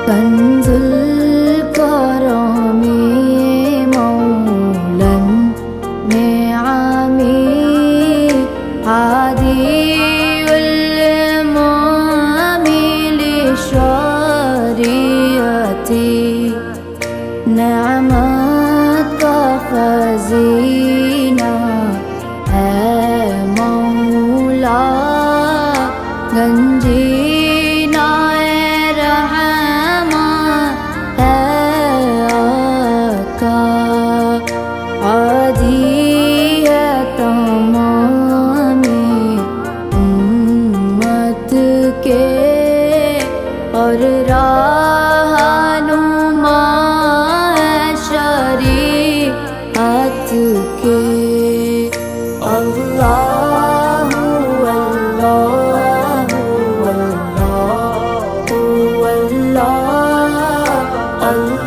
کنز الکرم مولا النعم هادي الأمم لشريعتي نعمتك خزينة ہے مولا گنجینا رحمت ہے آقا عادی ہے تمام امت کے اور رہنما ہے شریعت کے اللہ اللہ اللہ اللہ